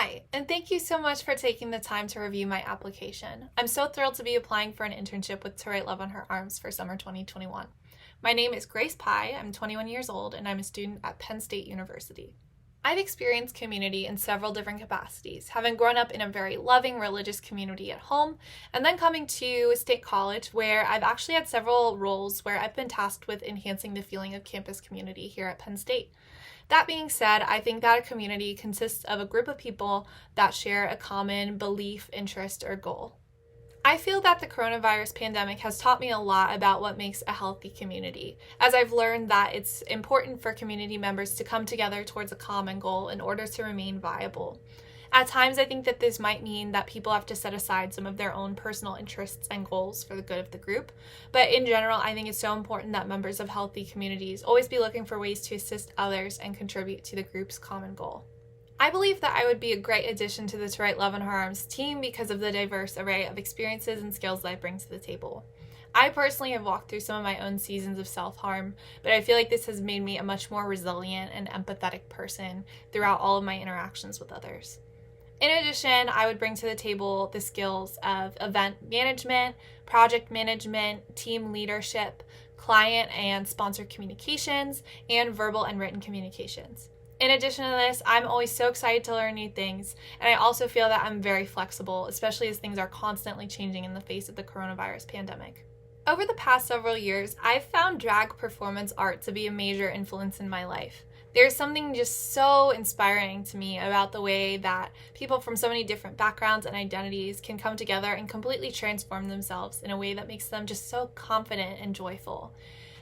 Hi, and thank you so much for taking the time to review my application. I'm so thrilled to be applying for an internship with To Write Love on Her Arms for summer 2021. My name is Grace Pye, I'm 21 years old, and I'm a student at Penn State University. I've experienced community in several different capacities, having grown up in a very loving religious community at home, and then coming to State College, where I've actually had several roles where I've been tasked with enhancing the feeling of campus community here at Penn State. That being said, I think that a community consists of a group of people that share a common belief, interest, or goal. I feel that the coronavirus pandemic has taught me a lot about what makes a healthy community, as I've learned that it's important for community members to come together towards a common goal in order to remain viable. At times, I think that this might mean that people have to set aside some of their own personal interests and goals for the good of the group, but in general, I think it's so important that members of healthy communities always be looking for ways to assist others and contribute to the group's common goal. I believe that I would be a great addition to the To Write Love on Her Arms team because of the diverse array of experiences and skills that I bring to the table. I personally have walked through some of my own seasons of self-harm, but I feel like this has made me a much more resilient and empathetic person throughout all of my interactions with others. In addition, I would bring to the table the skills of event management, project management, team leadership, client and sponsor communications, and verbal and written communications. In addition to this, I'm always so excited to learn new things, and I also feel that I'm very flexible, especially as things are constantly changing in the face of the coronavirus pandemic. Over the past several years, I've found drag performance art to be a major influence in my life. There's something just so inspiring to me about the way that people from so many different backgrounds and identities can come together and completely transform themselves in a way that makes them just so confident and joyful.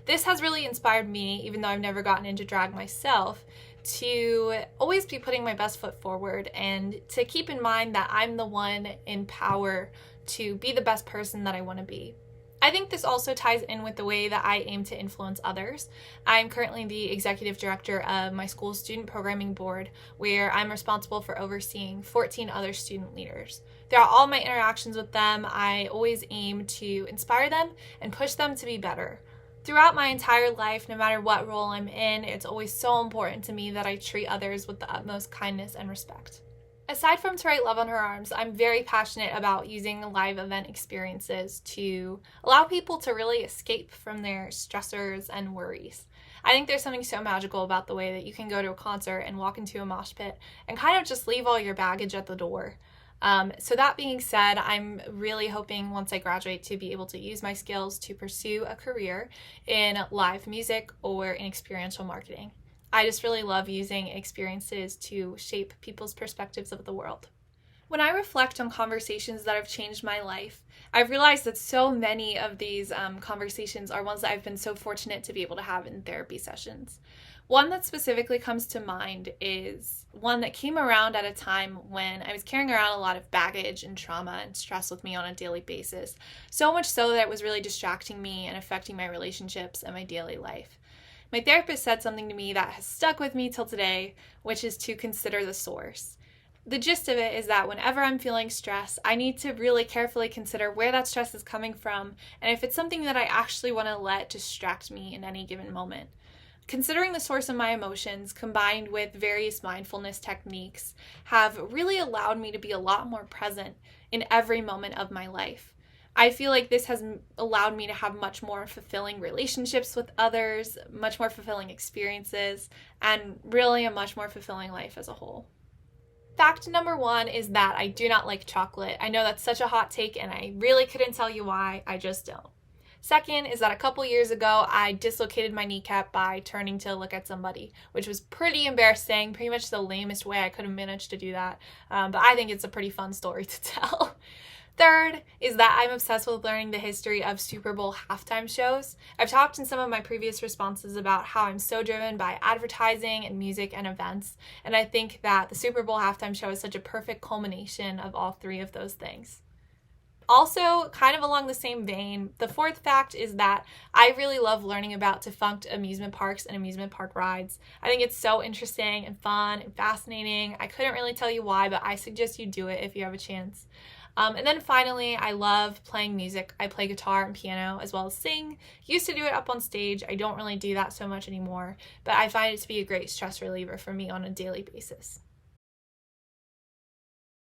This has really inspired me, even though I've never gotten into drag myself, to always be putting my best foot forward and to keep in mind that I'm the one in power to be the best person that I want to be. I think this also ties in with the way that I aim to influence others. I'm currently the executive director of my school's student programming board, where I'm responsible for overseeing 14 other student leaders. Throughout all my interactions with them, I always aim to inspire them and push them to be better. Throughout my entire life, no matter what role I'm in, it's always so important to me that I treat others with the utmost kindness and respect. Aside from To Write Love on Her Arms, I'm very passionate about using live event experiences to allow people to really escape from their stressors and worries. I think there's something so magical about the way that you can go to a concert and walk into a mosh pit and kind of just leave all your baggage at the door. So that being said, I'm really hoping once I graduate to be able to use my skills to pursue a career in live music or in experiential marketing. I just really love using experiences to shape people's perspectives of the world. When I reflect on conversations that have changed my life, I've realized that so many of these conversations are ones that I've been so fortunate to be able to have in therapy sessions. One that specifically comes to mind is one that came around at a time when I was carrying around a lot of baggage and trauma and stress with me on a daily basis, so much so that it was really distracting me and affecting my relationships and my daily life. My therapist said something to me that has stuck with me till today, which is to consider the source. The gist of it is that whenever I'm feeling stress, I need to really carefully consider where that stress is coming from and if it's something that I actually want to let distract me in any given moment. Considering the source of my emotions, combined with various mindfulness techniques, have really allowed me to be a lot more present in every moment of my life. I feel like this has allowed me to have much more fulfilling relationships with others, much more fulfilling experiences, and really a much more fulfilling life as a whole. Fact number 1 is that I do not like chocolate. I know that's such a hot take and I really couldn't tell you why, I just don't. Second is that a couple years ago, I dislocated my kneecap by turning to look at somebody, which was pretty embarrassing, pretty much the lamest way I could have managed to do that, but I think it's a pretty fun story to tell. Third is that I'm obsessed with learning the history of Super Bowl halftime shows. I've talked in some of my previous responses about how I'm so driven by advertising and music and events, and I think that the Super Bowl halftime show is such a perfect culmination of all three of those things. Also, kind of along the same vein, the fourth fact is that I really love learning about defunct amusement parks and amusement park rides. I think it's so interesting and fun and fascinating. I couldn't really tell you why, but I suggest you do it if you have a chance. And then finally, I love playing music. I play guitar and piano as well as sing. Used to do it up on stage. I don't really do that so much anymore, but I find it to be a great stress reliever for me on a daily basis.